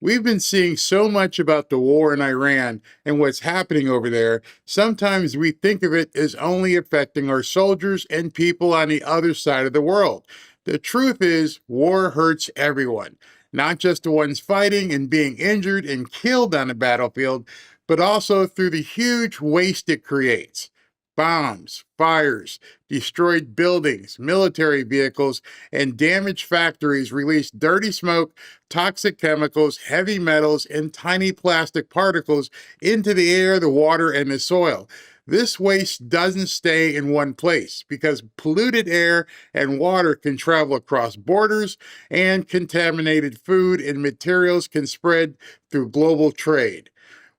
We've been seeing so much about the war in Iran and what's happening over there. Sometimes we think of it as only affecting our soldiers and people on the other side of the world. The truth is, war hurts everyone, not just the ones fighting and being injured and killed on the battlefield, but also through the huge waste it creates. Bombs, fires, destroyed buildings, military vehicles, and damaged factories release dirty smoke, toxic chemicals, heavy metals, and tiny plastic particles into the air, the water, and the soil. This waste doesn't stay in one place because polluted air and water can travel across borders, and contaminated food and materials can spread through global trade.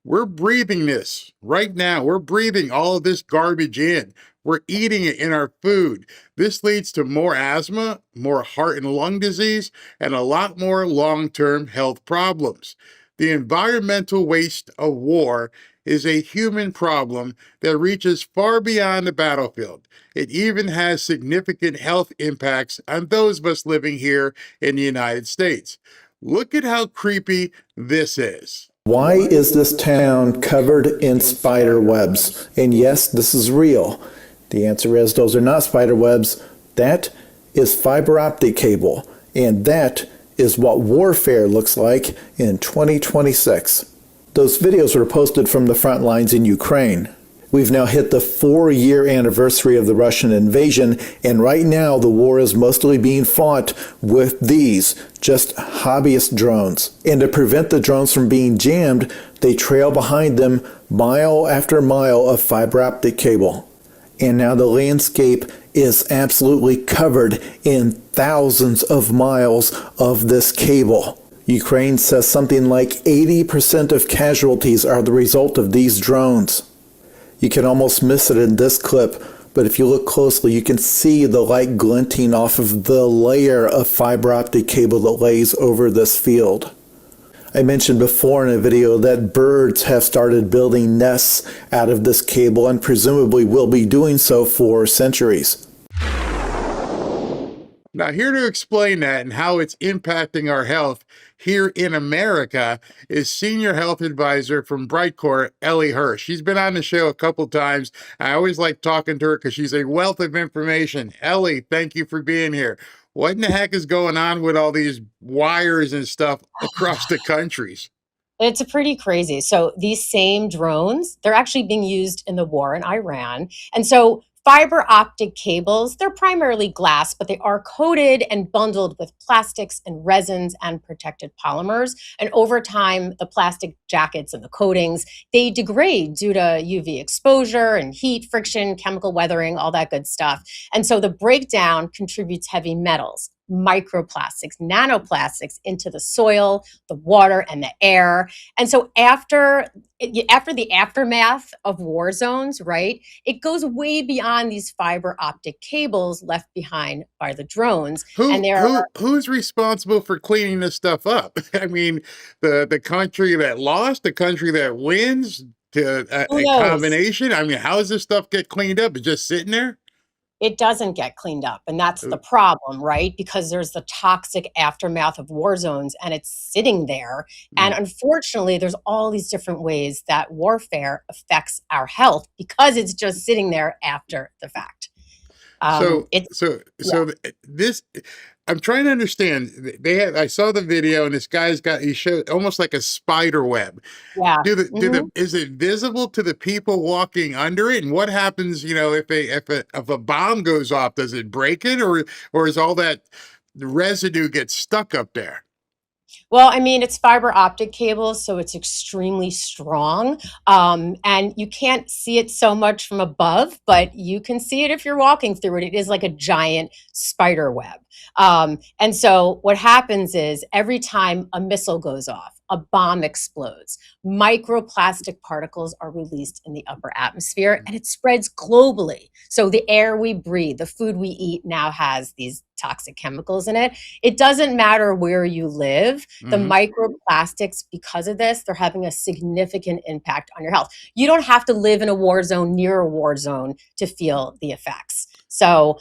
We're breathing this right now. We're breathing all of this garbage in. We're eating it in our food. This leads to more asthma, more heart and lung disease, and a lot more long-term health problems. The environmental waste of war is a human problem that reaches far beyond the battlefield. It even has significant health impacts on those of us living here in the United States. Look at how creepy this is. Why is this town covered in spider webs? And yes, this is real. The answer is those are not spider webs. That is fiber optic cable. And that is what warfare looks like in 2026. Those videos were posted from the front lines in Ukraine. We've now hit the 4-year anniversary of the Russian invasion, and right now the war is mostly being fought with these, just hobbyist drones. And to prevent the drones from being jammed, they trail behind them mile after mile of fiber optic cable. And now the landscape is absolutely covered in thousands of miles of this cable. Ukraine says something like 80% of casualties are the result of these drones. You can almost miss it in this clip, but if you look closely, you can see the light glinting off of the layer of fiber optic cable that lays over this field. I mentioned before in a video that birds have started building nests out of this cable and presumably will be doing so for centuries. Now, here to explain that and how it's impacting our health here in America is Senior Health Advisor from Brightcore, Ellie Hirsch. She's been on the show a couple times. I always like talking to her because she's a wealth of information. Ellie, thank you for being here. What in the heck is going on with all these wires and stuff across the countries? It's pretty crazy. So these same drones, they're actually being used in the war in Iran. And so fiber optic cables, they're primarily glass, but they are coated and bundled with plastics and resins and protected polymers. And over time, the plastic jackets and the coatings, they degrade due to UV exposure and heat, friction, chemical weathering, all that good stuff. And so the breakdown contributes heavy metals, microplastics, nanoplastics into the soil, the water, and the air. And so after the aftermath of war zones, right, it goes way beyond these fiber optic cables left behind by the drones. Who's responsible for cleaning this stuff up? I mean, the country that lost, the country that wins, a combination. I mean, how does this stuff get cleaned up? It's just sitting there? It doesn't get cleaned up. And that's the problem, right? Because there's the toxic aftermath of war zones and it's sitting there. And unfortunately, there's all these different ways that warfare affects our health because it's just sitting there after the fact. This, I'm trying to understand. I saw the video, and this guy's he showed almost like a spider web. Yeah. Is it visible to the people walking under it? And what happens, if a bomb goes off? Does it break it, or is all that residue gets stuck up there? Well, I mean, it's fiber optic cable, so it's extremely strong. And you can't see it so much from above, but you can see it if you're walking through it. It is like a giant spider web. And so what happens is every time a missile goes off, a bomb explodes, microplastic particles are released in the upper atmosphere and it spreads globally. So the air we breathe, the food we eat now has these toxic chemicals in it. It doesn't matter where you live. The microplastics, because of this, they're having a significant impact on your health. You don't have to live in a war zone, near a war zone, to feel the effects. So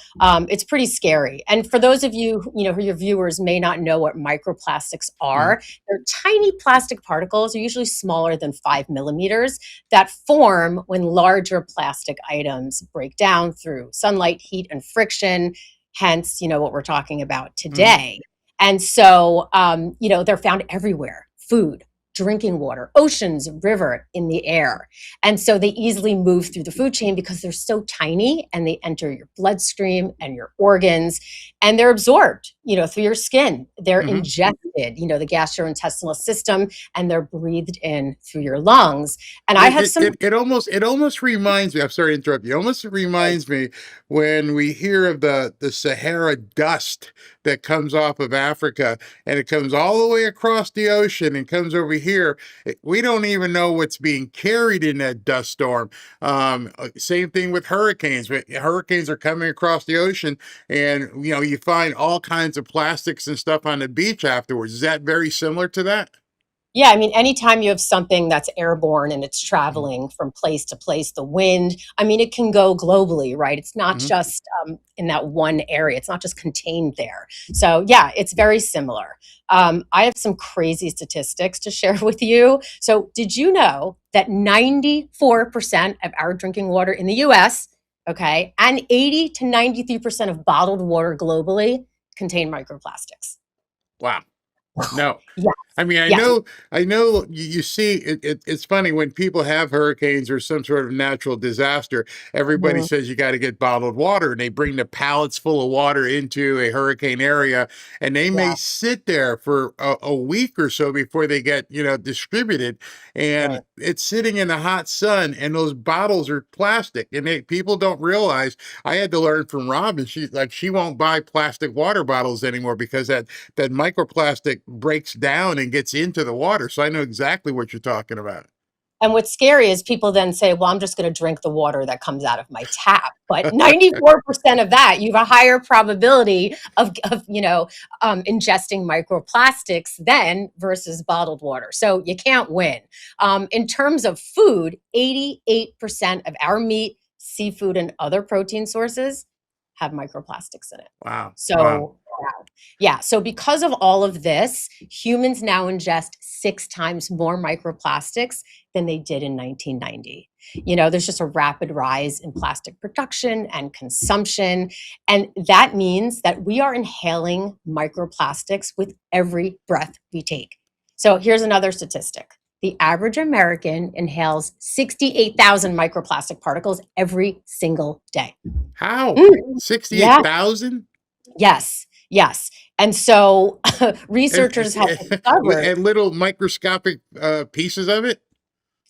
it's pretty scary. And for those of you, who your viewers may not know what microplastics Mhm. are, they're tiny plastic particles, are usually smaller than 5 millimeters, that form when larger plastic items break down through sunlight, heat, and friction. Hence, what we're talking about Mhm. today. And so, they're found everywhere: food, drinking water, oceans, river, in the air. And so they easily move through the food chain because they're so tiny, and they enter your bloodstream and your organs, and they're absorbed, through your skin. They're Mhm. injected, the gastrointestinal system, and they're breathed in through your lungs. And I It have it some, it it almost reminds me, I'm sorry to interrupt you. It almost reminds me when we hear of the Sahara dust that comes off of Africa, and it comes all the way across the ocean and comes over here. We don't even know what's being carried in that dust storm. Same thing with hurricanes. Hurricanes are coming across the ocean, and you find all kinds of plastics and stuff on the beach afterwards. Is that very similar to that? yeah, I mean, anytime you have something that's airborne and it's Mhm. traveling from place to place, the wind, I mean, it can go globally, right? It's not Mhm. just in that one area, it's not just contained there. So, yeah, it's very similar. I have some crazy statistics to share with you. So, did you know that 94% of our drinking water in the US, okay, and 80 to 93% of bottled water globally contain microplastics? Wow. No. Yes, I mean, I yes, know, I know. You see, it's funny when people have hurricanes or some sort of natural disaster. Everybody mhm, says you got to get bottled water, and they bring the pallets full of water into a hurricane area, and they may yeah, sit there for a week or so before they get distributed, and right. it's sitting in the hot sun, and those bottles are plastic, and people don't realize. I had to learn from Robin. She's like, she won't buy plastic water bottles anymore because that microplastic breaks down and gets into the water. So I know exactly what you're talking about. And what's scary is people then say, well, I'm just going to drink the water that comes out of my tap. But 94% of that, you have a higher probability of ingesting microplastics then versus bottled water. So you can't win. In terms of food, 88% of our meat, seafood, and other protein sources have microplastics in it. Wow. Wow. So, wow. Yeah. So, because of all of this, humans now ingest 6 times more microplastics than they did in 1990. There's just a rapid rise in plastic production and consumption. And that means that we are inhaling microplastics with every breath we take. So, here's another statistic: the average American inhales 68,000 microplastic particles every single day. How? Mm, yeah. 68,000? Yes, yes. And so And, researchers have discovered, and little microscopic pieces of it?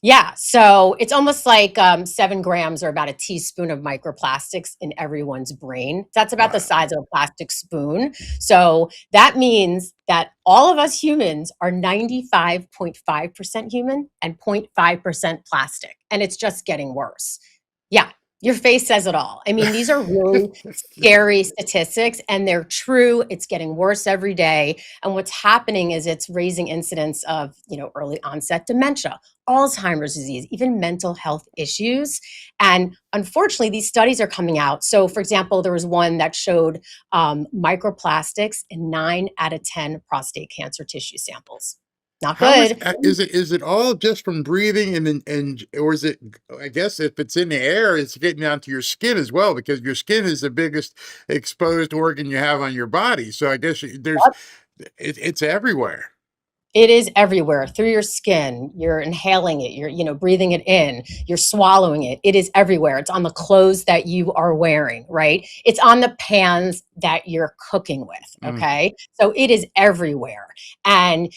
yeah, so it's almost like 7 grams or about a teaspoon of microplastics in everyone's brain. That's about the Wow. size of a plastic spoon. So that means that all of us humans are 95.5% human and 0.5% plastic. And it's just getting worse. Yeah, your face says it all. I mean, these are really scary statistics, and they're true. It's getting worse every day. And what's happening is it's raising incidence of, early onset dementia, Alzheimer's disease, even mental health issues. And unfortunately, these studies are coming out. So, for example, there was one that showed microplastics in 9 out of 10 prostate cancer tissue samples. Not How much good. is it all just from breathing and or is it, I guess if it's in the air, it's getting onto your skin as well because your skin is the biggest exposed organ you have on your body. So I guess it's everywhere. It is everywhere through your skin. You're inhaling it. You're, breathing it in. You're swallowing it. It is everywhere. It's on the clothes that you are wearing, right? It's on the pans that you're cooking with. Mm, Okay. So it is everywhere. And,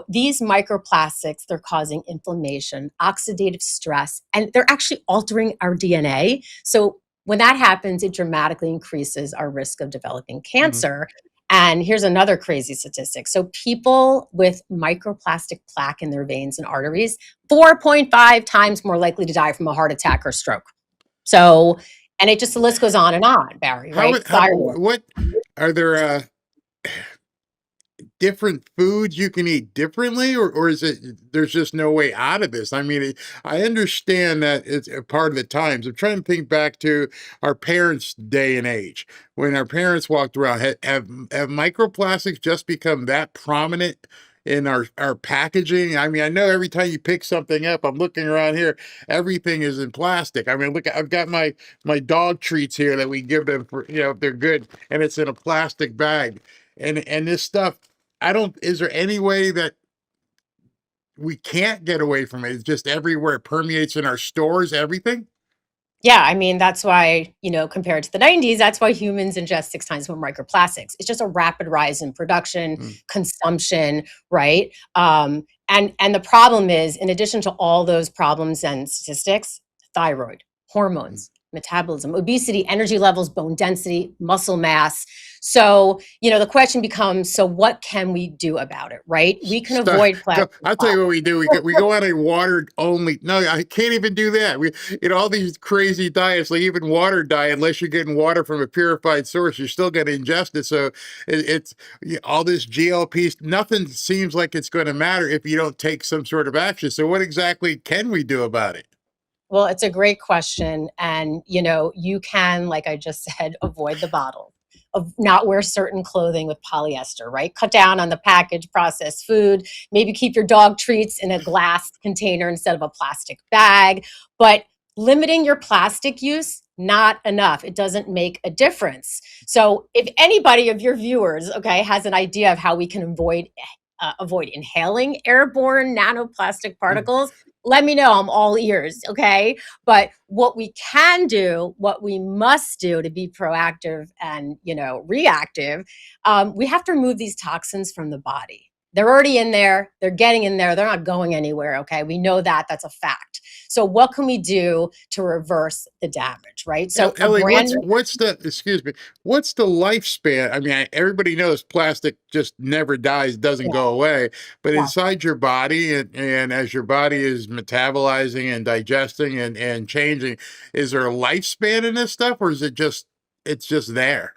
these microplastics, they're causing inflammation, oxidative stress, and they're actually altering our DNA. So when that happens, it dramatically increases our risk of developing mhm. cancer. And here's another crazy statistic. So people with microplastic plaque in their veins and arteries, 4.5 times more likely to die from a heart attack or stroke. So, and it just, the list goes on and on, Barry, How right? how Thyroid. what are there different foods you can eat differently, or is it there's just no way out of this? I mean, I understand that it's a part of the times. I'm trying to think back to our parents' day and age when our parents walked around. Have microplastics just become that prominent in our packaging? I mean, I know every time you pick something up, I'm looking around here, everything is in plastic. I mean, look, I've got my dog treats here that we give them for, if they're good, and it's in a plastic bag. And this stuff, I don't, is there any way that we can't get away from it? It's just everywhere. It permeates in our stores, everything. Yeah, I mean, that's why, compared to the 90s, that's why humans ingest 6 times more microplastics. It's just a rapid rise in production, Mm. consumption, right? And the problem is, in addition to all those problems and statistics, thyroid, Mm. hormones, metabolism, obesity, energy levels, bone density, muscle mass. So, the question becomes, so what can we do about it, right? We can Start, avoid plastic. I'll tell you what we do. We go on a water only. No, I can't even do that. All these crazy diets, like even water diet, unless you're getting water from a purified source, you're still going to ingest it. So it's all this GLPs. Nothing seems like it's going to matter if you don't take some sort of action. So what exactly can we do about it? Well, it's a great question. And, you can, like I just said, avoid the bottle, of not wear certain clothing with polyester, right? Cut down on the packaged processed food, maybe keep your dog treats in a glass container instead of a plastic bag. But limiting your plastic use, not enough. It doesn't make a difference. So if anybody of your viewers, okay, has an idea of how we can avoid inhaling airborne nanoplastic Mm. particles, let me know. I'm all ears, okay? But what we can do, what we must do to be proactive and, reactive, we have to remove these toxins from the body. They're already in there. They're getting in there. They're not going anywhere, okay? We know that. That's a fact. So what can we do to reverse the damage, right? So a Ellie, brand new, what's the excuse me? What's the lifespan? I mean, everybody knows plastic just never dies, doesn't yeah, go away. But yeah. inside your body, and as your body is metabolizing and digesting and changing, is there a lifespan in this stuff, or is it's just there?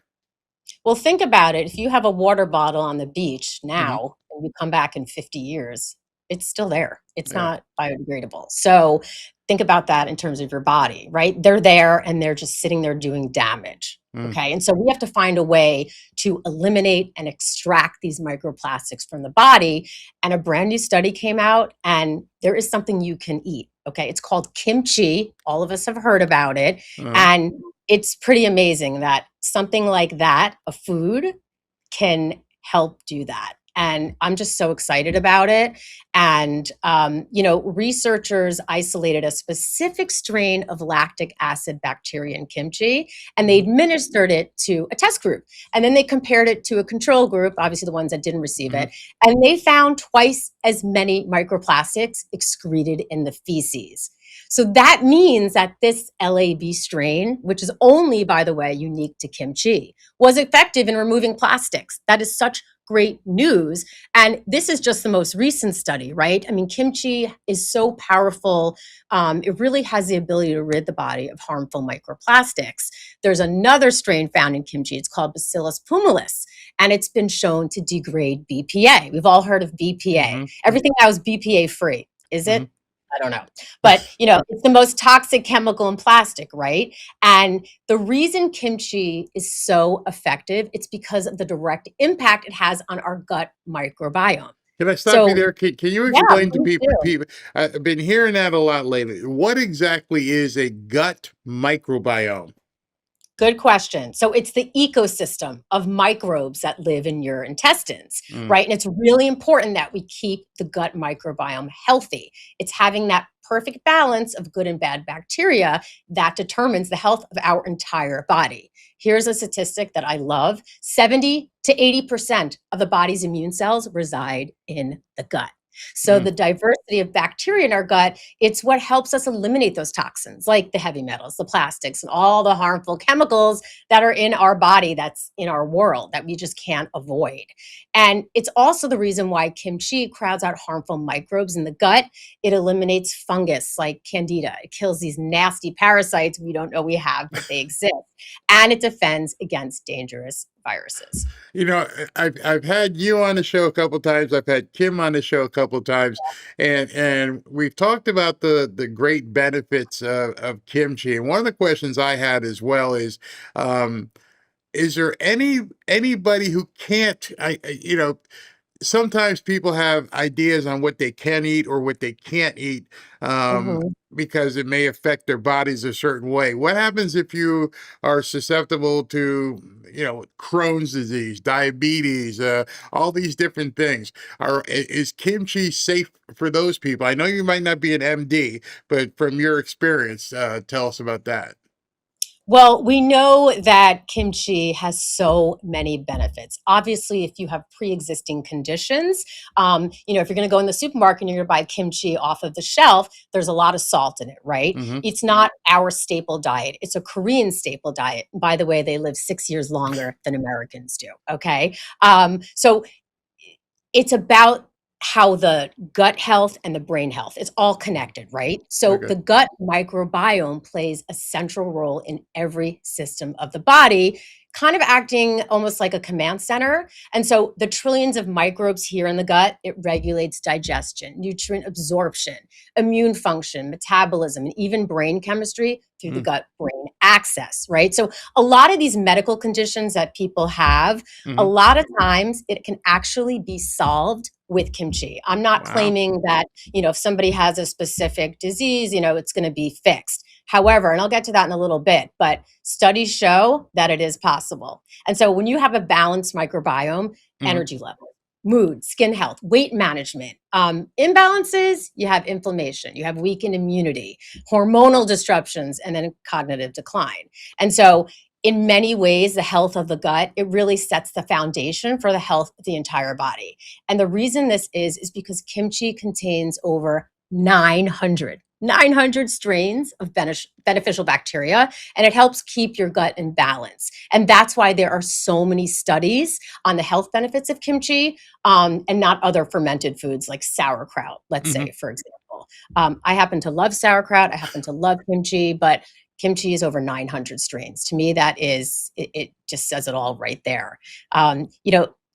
Well, think about it. If you have a water bottle on the beach Hmm. now and you come back in 50 years, it's still there. It's Yeah. not biodegradable. So think about that in terms of your body, right? They're there and they're just sitting there doing damage. Mm. Okay. And so we have to find a way to eliminate and extract these microplastics from the body. And a brand new study came out, and there is something you can eat. Okay. It's called kimchi. All of us have heard about it. Uh, And it's pretty amazing that something like that, a food, can help do that. And I'm just so excited about it. And, researchers isolated a specific strain of lactic acid bacteria in kimchi, and they mhm, administered it to a test group. And then they compared it to a control group, obviously the ones that didn't receive mhm. it. And they found twice as many microplastics excreted in the feces. So that means that this LAB strain, which is only, by the way, unique to kimchi, was effective in removing plastics. That is such great news. And this is just the most recent study, right? I mean, kimchi is so powerful. It really has the ability to rid the body of harmful microplastics. There's another strain found in kimchi. It's called Bacillus pumilis, and it's been shown to degrade BPA. We've all heard of BPA. Mhm, Everything now is BPA free, is it? mhm. I don't know. But, it's the most toxic chemical in plastic, right? And the reason kimchi is so effective, it's because of the direct impact it has on our gut microbiome. Can I stop you So, there? Can you yeah, explain to please people? do. People, I've been hearing that a lot lately. What exactly is a gut microbiome? Good question. So it's the ecosystem of microbes that live in your intestines, Mm, right? And it's really important that we keep the gut microbiome healthy. It's having that perfect balance of good and bad bacteria that determines the health of our entire body. Here's a statistic that I love: 70 to 80% of the body's immune cells reside in the gut. So mm. the diversity of bacteria in our gut, it's what helps us eliminate those toxins, like the heavy metals, the plastics, and all the harmful chemicals that are in our body, that's in our world, that we just can't avoid. And it's also the reason why kimchi crowds out harmful microbes in the gut. It eliminates fungus like candida. It kills these nasty parasites we don't know we have, but they exist. And it defends against dangerous viruses. You know, I've had you on the show a couple times. I've had Kim on the show a couple times, and we've talked about the great benefits of kimchi. And one of the questions I had as well um, is there anybody who can't? You know, sometimes people have ideas on what they can eat or what they can't eat Mhm. because it may affect their bodies a certain way. What happens if you are susceptible to, Crohn's disease, diabetes, all these different things? Is kimchi safe for those people? I know you might not be an MD, but from your experience, tell us about that. Well, we know that kimchi has so many benefits. Obviously, if you have pre-existing conditions, if you're going to go in the supermarket and you're going to buy kimchi off of the shelf, there's a lot of salt in it, right? Hmm. It's not our staple diet. It's a Korean staple diet. By the way, they live 6 years longer than Americans do. Okay, so it's about how the gut health and the brain health, it's all connected, right? So Okay. the gut microbiome plays a central role in every system of the body, kind of acting almost like a command center. And so the trillions of microbes here in the gut, it regulates digestion, nutrient absorption, immune function, metabolism, and even brain chemistry through the gut brain axis, right? So a lot of these medical conditions that people have, a Mm-hmm. lot of times it can actually be solved with kimchi. I'm not Wow. claiming that, if somebody has a specific disease, it's going to be fixed. However, and I'll get to that in a little bit, but studies show that it is possible. And so when you have a balanced microbiome, Hmm. energy level, mood, skin health, weight management, imbalances, you have inflammation, you have weakened immunity, hormonal disruptions, and then cognitive decline. And so in many ways, the health of the gut, it really sets the foundation for the health of the entire body. And the reason this is because kimchi contains over 900 strains of beneficial bacteria, and it helps keep your gut in balance. And that's why there are so many studies on the health benefits of kimchi, and not other fermented foods like sauerkraut, let's Hmm. say, for example. I happen to love sauerkraut. I happen to love kimchi, but kimchi is over 900 strains. To me, it just says it all right there.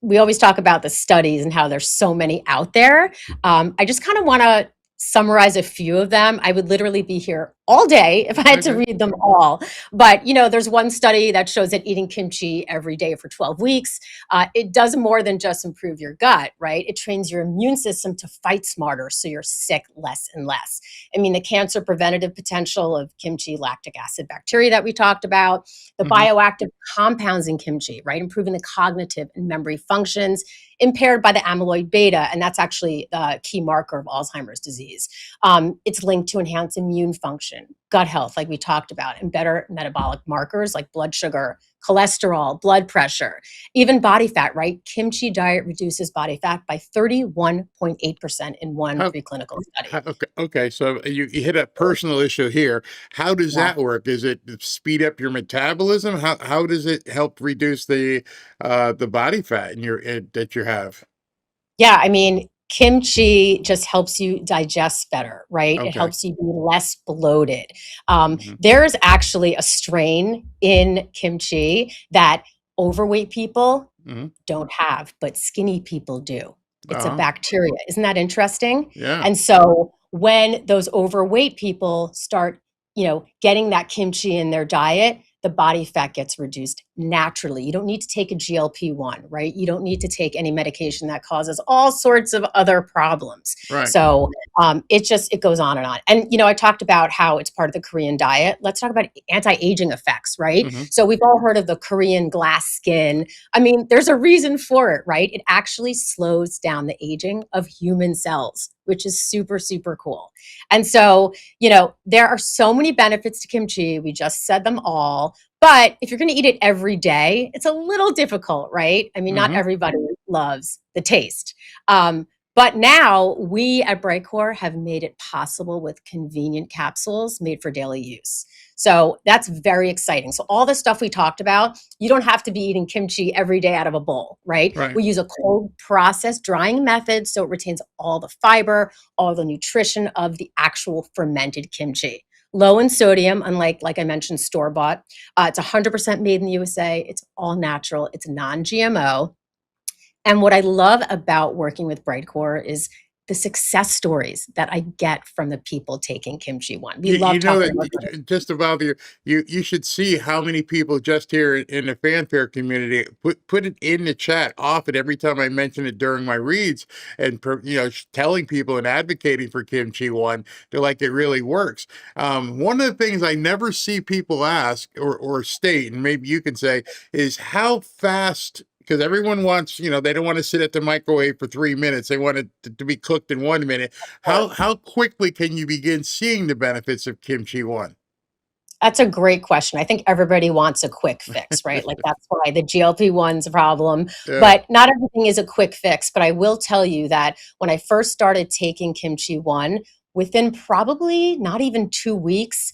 We always talk about the studies and how there's so many out there. I just kind of want to summarize a few of them. I would literally be here all day if I had to Okay. read them all. But, there's one study that shows that eating kimchi every day for 12 weeks, it does more than just improve your gut, right? It trains your immune system to fight smarter so you're sick less and less. I mean, the cancer preventative potential of kimchi lactic acid bacteria that we talked about, the Hmm. bioactive compounds in kimchi, right? Improving the cognitive and memory functions impaired by the amyloid beta. And that's actually a key marker of Alzheimer's disease. It's linked to enhanced immune function, gut health, like we talked about, and better metabolic markers like blood sugar, cholesterol, blood pressure, even body fat, right? Kimchi diet reduces body fat by 31.8% in one How, preclinical study. okay, okay, so you hit a personal issue here. How does Yeah. that work? Does it speed up your metabolism? How does it help reduce the body fat that you have? Yeah, I mean, kimchi just helps you digest better, right? It Okay. helps you be less bloated. Hmm. There's actually a strain in kimchi that overweight people Hmm. don't have, but skinny people do. It's a Oh, bacteria. Isn't that interesting? yeah. And so when those overweight people start, getting that kimchi in their diet, the body fat gets reduced naturally. You don't need to take a GLP-1, right? You don't need to take any medication that causes all sorts of other problems. Right. So it goes on and on. And I talked about how it's part of the Korean diet. Let's talk about anti-aging effects, right? Hmm. So we've all heard of the Korean glass skin. I mean, there's a reason for it, right? It actually slows down the aging of human cells, which is super, super cool. And so, there are so many benefits to kimchi. We just said them all. But if you're going to eat it every day, it's a little difficult, right? I mean, not Hmm. everybody loves the taste. But now we at Brightcore have made it possible with convenient capsules made for daily use. So that's very exciting. So all the stuff we talked about, you don't have to be eating kimchi every day out of a bowl, right? Right. We use a cold process drying method so it retains all the fiber, all the nutrition of the actual fermented kimchi. low in sodium, unlike, like I mentioned, store bought. It's 100% made in the USA. It's all natural. It's non-GMO. And what I love about working with Brightcore is the success stories that I get from the people taking Kimchi One. We You love know talking that about just about you should see how many people just here in the fanfare community put it in the chat often every time I mention it during my reads and telling people and advocating for Kimchi One. They're like it really works. One of the things I never see people ask or state, and maybe you can say, is how fast. Because everyone wants, they don't want to sit at the microwave for 3 minutes. They want it to be cooked in 1 minute. it. How quickly can you begin seeing the benefits of Kimchi One? That's a great question. I think everybody wants a quick fix, right? Like that's why the GLP-1's a problem. Yeah. But not everything is a quick fix. But I will tell you that when I first started taking Kimchi One, within probably not even 2 weeks,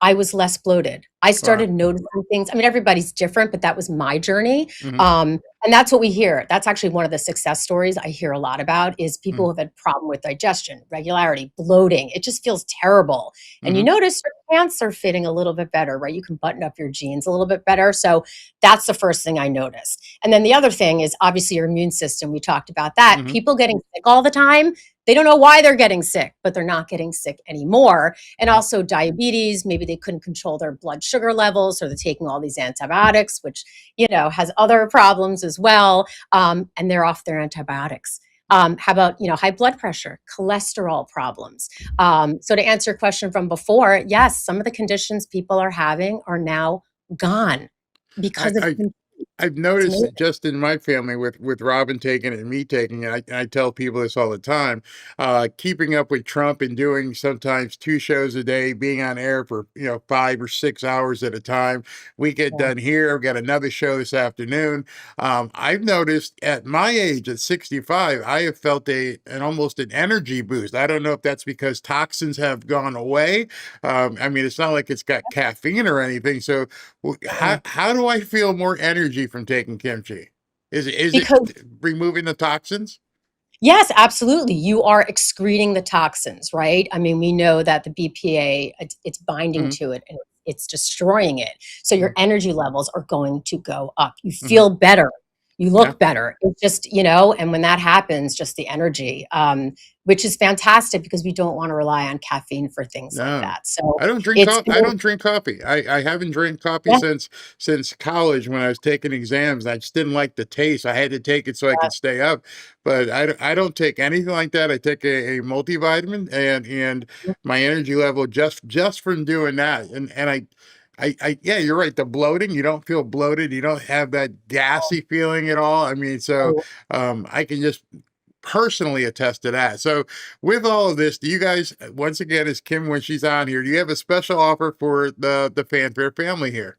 I was less bloated. I Wow. started noticing things. I mean, everybody's different, but that was my journey. Hmm. And that's what we hear. That's actually one of the success stories I hear a lot about is people who have had problem with digestion, regularity, bloating. It just feels terrible. And you Hmm. notice your pants are fitting a little bit better, right? You can button up your jeans a little bit better. So that's the first thing I noticed. And then the other thing is obviously your immune system. We talked about that. Hmm. People getting sick all the time, they don't know why they're getting sick, but they're not getting sick anymore. And also diabetes, maybe they couldn't control their blood sugar levels, or they're taking all these antibiotics, which, has other problems as well. And they're off their antibiotics. How about, high blood pressure, cholesterol problems? So to answer your question from before, yes, some of the conditions people are having are now gone I, because of I I've it's noticed amazing. it just in my family with Robin taking it and me taking it. I tell people this all the time. Keeping up with Trump and doing sometimes 2 shows a day, being on air for 5 or 6 hours at a time. We get Yeah. done here. I've got another show this afternoon. I've noticed at my age, at 65, I have felt an almost an energy boost. I don't know if that's because toxins have gone away. I mean, it's not like it's got caffeine or anything. So Yeah. how do I feel more energy from taking kimchi? Is it Because removing the toxins? yes, absolutely. You are excreting the toxins, right? I mean, we know that the BPA, it's binding Mhm, to it and it's destroying it. So your mhm, energy levels are going to go up. You mhm. feel better. You Yeah, look better. It's just, and when that happens, just the energy, which is fantastic because we don't want to rely on caffeine for things like no. that. So I don't drink it's coffee. I don't drink coffee. I haven't drank coffee yeah, since college when I was taking exams. I just didn't like the taste. I had to take it so I yeah, could stay up. But I don't take anything like that. I take a multivitamin and my energy level just from doing that. And yeah, you're right. The bloating, you don't feel bloated. You don't have that gassy feeling at all. I mean, so I can just personally attest to that. So with all of this, do you guys, once again, as Kim when she's on here, do you have a special offer for the fanfare family here?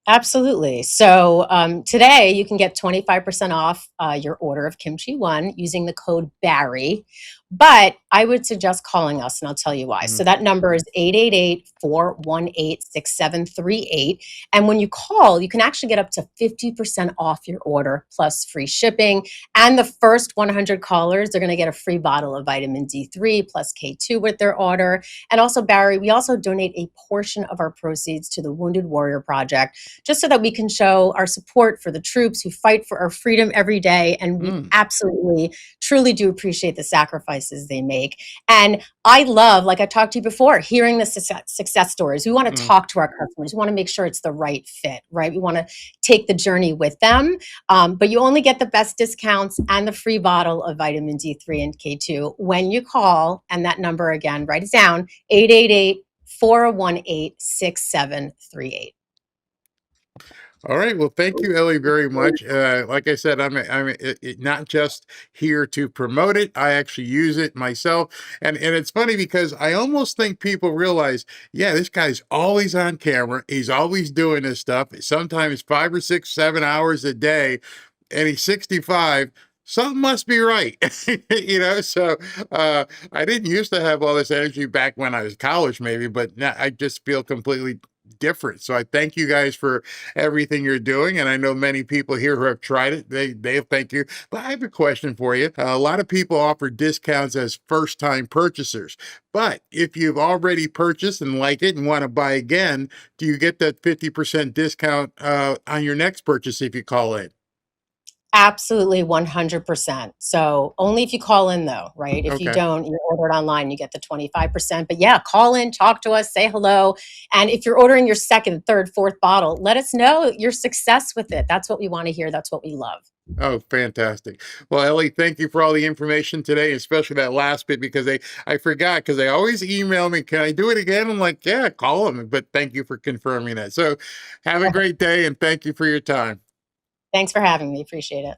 absolutely. So today you can get 25% off your order of Kimchi One using the code Barry. But I would suggest calling us, and I'll tell you why. Mhm, So that number is 888-418-6738. And when you call, you can actually get up to 50% off your order plus free shipping. And the first 100 callers, they're going to get a free bottle of vitamin D3 plus K2 with their order. And also, Barry, we also donate a portion of our proceeds to the Wounded Warrior Project just so that we can show our support for the troops who fight for our freedom every day. And we mm, absolutely, truly do appreciate the sacrifices they make. And I love, like I talked to you before, hearing the success stories. We want to mm. talk to our customers. We want to make sure it's the right fit, right? We want to take the journey with them. But you only get the best discounts and the free bottle of vitamin D3 and K2 when you call. And that number again, write it down, 888-418-6738. All right. Well, thank you, Ellie, very much. Like I said, not just here to promote it. I actually use it myself, and it's funny because I almost think people realize, yeah, this guy's always on camera. He's always doing this stuff. Sometimes 5 or 6, 7 hours a day, and he's 65. Something must be right, So I didn't used to have all this energy back when I was college, maybe, but now I just feel completely different. So I thank you guys for everything you're doing. And I know many people here who have tried it. They thank you. But I have a question for you. A lot of people offer discounts as first time purchasers. But if you've already purchased and like it and want to buy again, do you get that 50% discount on your next purchase if you call in? Absolutely 100%. So only if you call in though, right? If you Okay. don't, you order it online, you get the 25%. But yeah, call in, talk to us, say hello. And if you're ordering your second, third, fourth bottle, let us know your success with it. That's what we want to hear. That's what we love. Oh, fantastic. Well, Ellie, thank you for all the information today, especially that last bit, because I forgot because they always email me, can I do it again? I'm like, yeah, call them. But thank you for confirming that. So have a great day and thank you for your time. Thanks for having me. Appreciate it.